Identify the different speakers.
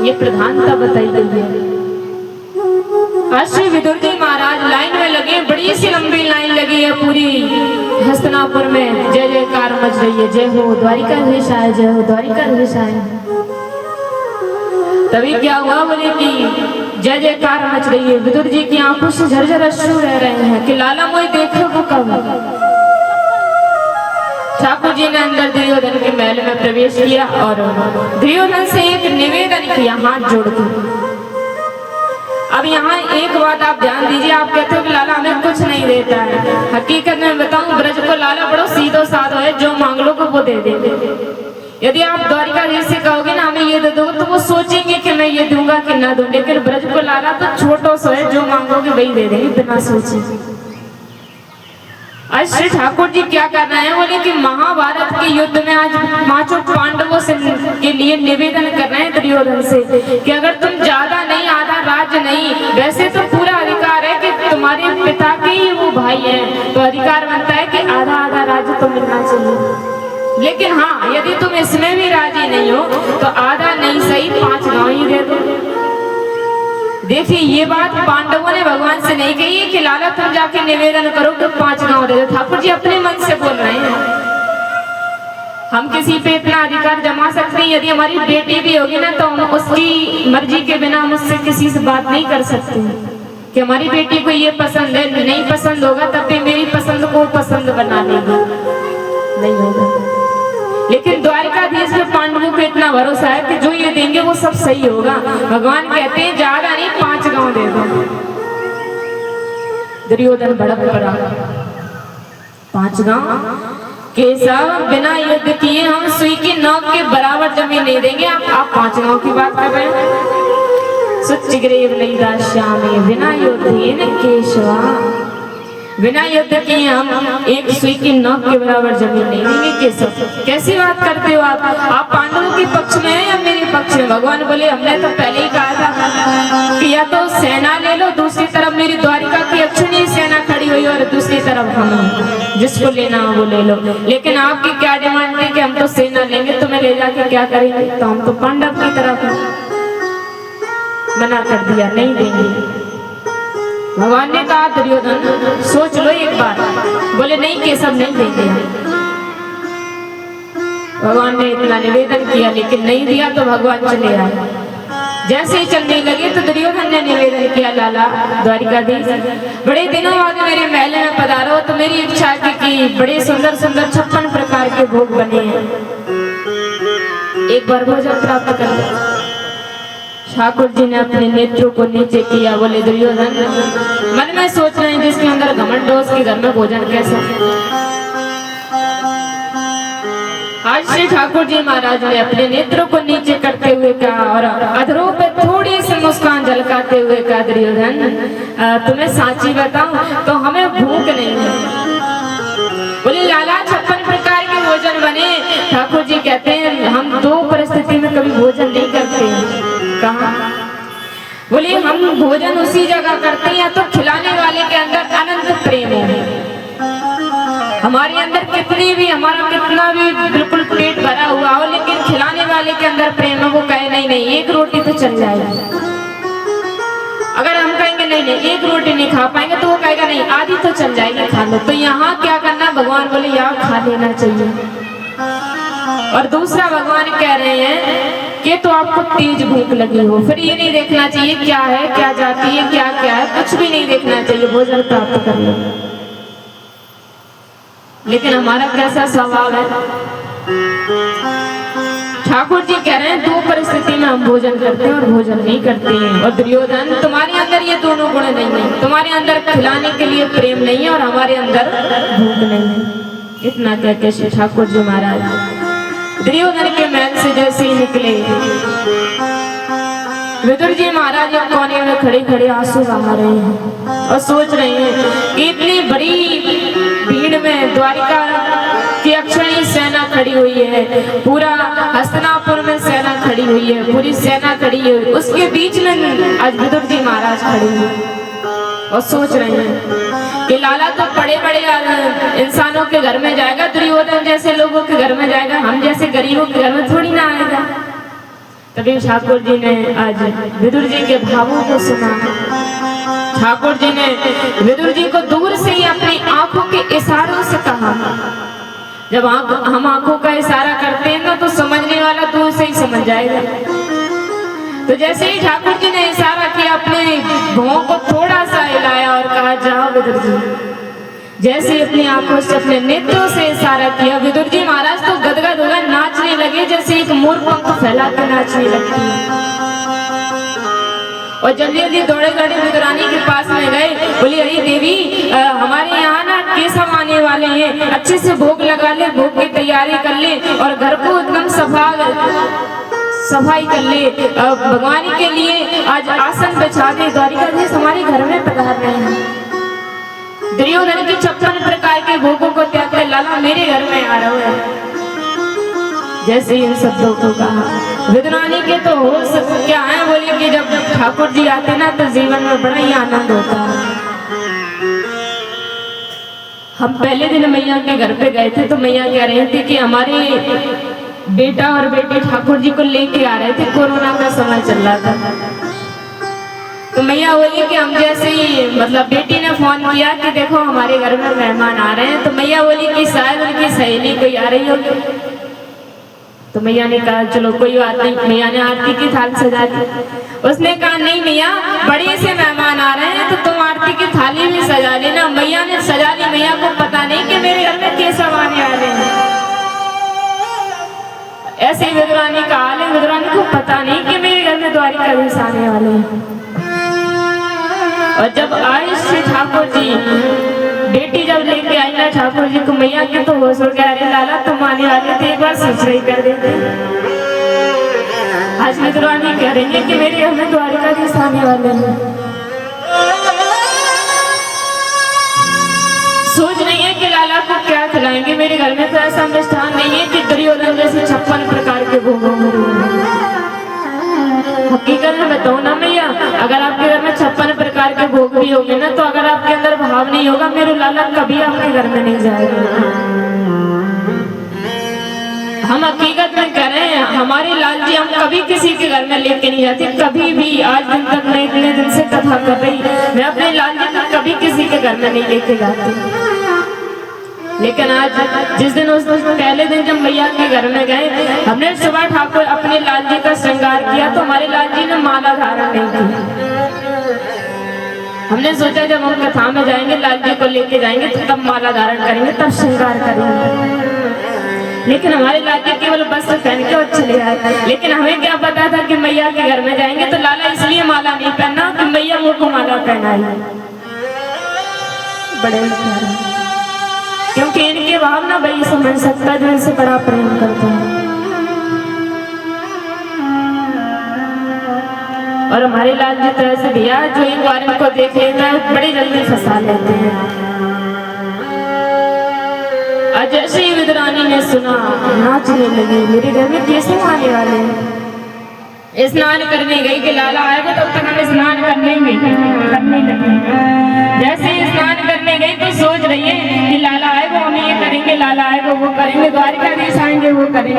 Speaker 1: ये प्रधानता बताई गई है। आज श्री विदुर जी महाराज लाइन में लगे, बड़ी सी लंबी लाइन लगी है पूरी हस्तिनापुर में, जय जयकार मच रही है, जय हो द्वारिकाधीश आए, जय हो द्वारिकाधीश आए। तभी क्या हुआ, बोले कि जय जयकार मच रही है, विदुर जी की आंखों से झरझर अश्रु रह रहे हैं कि लाला मोई देखो वो कब। ठाकुर जी ने अंदर दुर्योधन के महल में प्रवेश किया और दुर्योधन से एक निवेदन किया हाथ जोड़कर। अब यहाँ एक बात आप ध्यान दीजिए, आप कहते हो कि लाला हमें कुछ नहीं देता है। हकीकत में बताऊं, ब्रज को लाला बड़ो सीधो साधो है, जो मांग लो को वो दे दे। यदि आप द्वारिकाधीश से कहोगे ना हमें ये दे दो, तो वो सोचेंगे कि मैं ये दूंगा कि ना दूं। लेकिन ब्रज को लाला तो छोटो सो है, जो मांगोगे वही दे देंगे बिना सोचे। आज श्री ठाकुर जी क्या कर रहे हैं, बोले कि महाभारत के युद्ध में आज पांचों पांडवों से के लिए निवेदन कर रहे हैं दुर्योधन से कि अगर तुम ज्यादा नहीं, आधा राज्य नहीं, वैसे तो पूरा अधिकार है कि तुम्हारे पिता के ही वो भाई हैं, तो अधिकार बनता है कि आधा आधा राज्य तो मिलना चाहिए। लेकिन हाँ, यदि तुम इसमें भी राजी नहीं हो तो आधा नहीं सही 5 गांव ही दे दो। देखिए ये बात पांडवों ने भगवान से नहीं कही है कि लाला तुम जाके निवेदन करो कि 5 गांव दे दो। ठाकुर जी अपने मन से बोल रहे हैं। हम किसी पे इतना अधिकार जमा सकते हैं, यदि हमारी बेटी भी होगी ना तो हम उसकी मर्जी के बिना मुझसे किसी से बात नहीं कर सकते कि हमारी बेटी को ये पसंद है, नहीं पसंद होगा तब भी मेरी पसंद को पसंद बना लेगी, नहीं होगा। लेकिन द्वारिकाधीश में पांडवों को इतना भरोसा है कि जो ये देंगे वो सब सही होगा। भगवान कहते हैं ज्यादा नहीं 5 गांव दे दो। दुर्योधन भड़क पड़ा, 5 गांव केशव बिना युद्ध किए हम सुई की नोक के बराबर जमीन नहीं देंगे। आप 5 गांव की बात कर रहे हैं। सुचिग्रीव नहीं दास्यामि बिना युद्ध केशवा, बिना युद्ध किए हम एक सुई की नोक के बराबर जमीन नहीं देंगे। केशव कैसी बात करते हो आप पांडवों के पक्ष में है या मेरे पक्ष में? भगवान बोले हमने तो पहले ही कहा था कि या तो सेना ले लो, दूसरी तरफ मेरी द्वारिका की अक्षुणी सेना खड़ी हुई और दूसरी तरफ हम, जिसको लेना हो वो ले लो। लेकिन आपकी क्या डिमांड थी कि हम तो सेना लेंगे, तुम्हें ले जाके क्या करेंगे? तो हम तो पांडव की तरफ मना कर दिया, नहीं देंगे। भगवान ने कहा दुर्योधन सोच लो एक बार। बोले नहीं केशव नहीं देंगे। भगवान ने इतना निवेदन किया लेकिन नहीं दिया तो भगवान चले आए। जैसे ही चलने लगे तो दुर्योधन ने निवेदन किया लाला द्वारिकाधीश बड़े दिनों बाद मेरे महल में पधारो, तो मेरी इच्छा थी कि बड़े सुंदर सुंदर 56 प्रकार के भोग बने हैं, एक बार भोजन प्राप्त कर लो। ठाकुर जी ने अपने नेत्रों को नीचे किया। बोले दुर्योधन मन में सोच रहे हैं जिसके अंदर घमंड हो उसके घर में भोजन कैसे? आज श्री ठाकुर जी महाराज ने अपने नेत्रों को नीचे करते हुए कहा और अधरों पे थोड़ी सी मुस्कान झलकाते हुए कहा दुर्योधन तुम्हें साची बताऊं तो हमें भूख नहीं है। बोले लाला 56 प्रकार के भोजन बने। ठाकुर जी कहते हैं हम 2 परिस्थिति में कभी भोजन नहीं करते हैं। कहा? बोले हम भोजन उसी जगह करते हैं या तो खिलाने वाले के अंदर अनंत प्रेम है, हमारे अंदर कितनी भी हमारा कितना भी बिल्कुल पेट भरा हुआ हो लेकिन खिलाने वाले के अंदर प्रेम है, वो कहे नहीं 1 रोटी तो चल जाएगी। अगर हम कहेंगे नहीं 1 रोटी नहीं खा पाएंगे तो वो कहेगा नहीं आधी तो चल जाएगी खा लो। तो यहाँ क्या करना? भगवान बोले यहाँ खा लेना चाहिए। और दूसरा भगवान कह रहे हैं कि तो आपको तेज भूख लगी हो, फिर ये नहीं देखना चाहिए क्या है, क्या जाती है, क्या क्या है, कुछ भी नहीं देखना चाहिए, भोजन प्राप्त कर लो। लेकिन हमारा कैसा स्वभाव है? ठाकुर जी कह रहे हैं 2 परिस्थिति में हम भोजन करते हैं और भोजन नहीं करते हैं। और दुर्योधन तुम्हारे अंदर ये दोनों गुण नहीं है, तुम्हारे अंदर खिलाने के लिए प्रेम नहीं है और हमारे अंदर भूख नहीं है। इतना कह के श्री ठाकुर जी महाराज दुर्योधन के महल से जैसे ही निकले विदुर जी महाराज एक कोने में खड़े खड़े आंसू बहा रहे हैं और सोच रहे हैं कि इतनी बड़ी भीड़ में द्वारिका की अक्षणी सेना खड़ी हुई है, पूरा हस्तिनापुर में सेना खड़ी हुई है, पूरी सेना खड़ी है, उसके बीच में आज विदुर जी महाराज खड़े हैं और सोच रहे हैं कि लाला तो बड़े बड़े इंसानों के घर में जाएगा, दुर्योधन जैसे लोगों के घर में जाएगा, हम जैसे गरीबों के घर में थोड़ी ना आएगा। तभी ठाकुर जी ने आज विदुर जी के भावों को सुना। ठाकुर जी ने विदुर जी को दूर से ही अपनी आंखों के इशारों से कहा। जब हम आंखों का इशारा करते हैं ना तो समझने वाला दूर से ही समझ जाएगा। तो जैसे ही ठाकुर जी ने इशारा किया, अपने भौं को थोड़ा सा हिलाया और कहा जाओ विदुर जी। जैसे ही अपनी आंखों से, अपने नेत्रों से इशारा किया, विदुर जी महाराज तो गदगद हो गए, नाचने लगे जैसे एक मोर पंख फैला कर नाचने लगती है। और जल्दी जल्दी दौड़े दौड़े विदुरानी के पास में गए, बोली अरे देवी हमारे यहाँ ना केशव आने वाले हैं, अच्छे से भोग लगा ले, भोग की तैयारी कर ले और घर को एकदम सफाई कर ले। भगवान के लिए आज आसन बिछा दे, द्वारिकाधीश हमारे घर में पधार रहे हैं। दुर्योधन के 56 प्रकार के भोगों को त्याग कर लाला मेरे घर में आ रहा है। जैसे इन शब्दों को कहा, विदुरानी के तो होश क्या है, बोले कि जब ठाकुर जी आते ना तो जीवन में बड़ा ही आनंद होता है। हम पहले दिन मैया के घर पे गए थे तो मैया कह रही थी कि हमारे बेटा और बेटी ठाकुर जी को लेके आ रहे थे, कोरोना का समय चल रहा था। तो मैया बोली कि हम जैसे ही मतलब बेटी ने फोन किया कि देखो हमारे घर में मेहमान आ रहे हैं, तो मैया बोली कि शायद उनकी सहेली कोई आ रही होगी। तो मैया ने कहा चलो कोई बात नहीं। मैया ने आरती की थाल सजा दी। उसने कहा नहीं मैया, बड़े से मेहमान आ रहे हैं तो तुम आरती की थाली भी सजा लेना। मैया ने सजा ली। मैया को पता नहीं कि मेरे घर में केशव आने वाले हैं। ऐसे ही विदुरानी का हाल है, विदुरानी को पता नहीं कि मेरे घर में द्वारिकाधीश आने वाले हैं। और जब आए श्री ठाकुर जी, बेटी जब लेके आई ना ठाकुर जी को, मैया के तो होश हो गया, अरे लाला तुम आने वाले थे, एक बार सोच रही कर देते। आज विदुरानी कह रही है कि मेरे घर में द्वारिकाधीश आने वाले हैं। सोच नहीं है कि लाला को क्या खिलाएंगे। मेरे घर में तो ऐसा मिष्ठान नहीं है कि दुर्योधन जैसे 56 प्रकार के भोगों में। हकीकत में बताऊं ना मैया, अगर आपके घर में 56 प्रकार के भोग भी होंगे ना, तो अगर आपके अंदर भाव नहीं होगा, मेरे लाला कभी आपके घर में नहीं जाएगा। हम हकीकत में कह रहे हैं, हमारे लाल जी हम कभी किसी के घर में लेके नहीं जाते, कभी भी। आज दिन तक मैं इतने दिन से कथा कर रही, मैं अपने लाल जी को कभी किसी के घर में नहीं लेके जाती। लेकिन आज जिस दिन उस पहले दिन जब मैया के घर में गए, हमने सुबह ठाकुर अपने लाल जी का श्रृंगार किया तो हमारे लाल जी ने माला धारण नहीं की। हमने सोचा जब हम कथा में जाएंगे, लाल जी को लेके जाएंगे तो तब माला धारण करेंगे, तब श्रृंगार करेंगे। लेकिन हमारे लाल जी केवल वस्त्र पहन के और चले आए। लेकिन हमें क्या पता था कि मैया के घर में जाएंगे तो लाला इसलिए माला नहीं पहना कि मैया वो को माला पहनाई। बड़े क्योंकि इनके भाव ना वही समझ सकता जो इनसे बड़ा प्रेम करता है। और हमारे लाल जी तो ऐसे भैया जो एक बार इनको देख लेता है बड़ी जल्दी फंसा लेते हैं। आज जैसे ही विदुरानी ने सुना, नाचने लगी, मेरे घर में कैसे आने वाले हैं। स्नान करने गई कि लाला आएगा तब तक हम स्नान करने लगे। जैसे ही स्नान करने गई तो सोच रही है कि लाला आएगा हम ये करेंगे, लाला आएगा वो करेंगे, द्वारिकाधीश आएंगे वो करेंगे।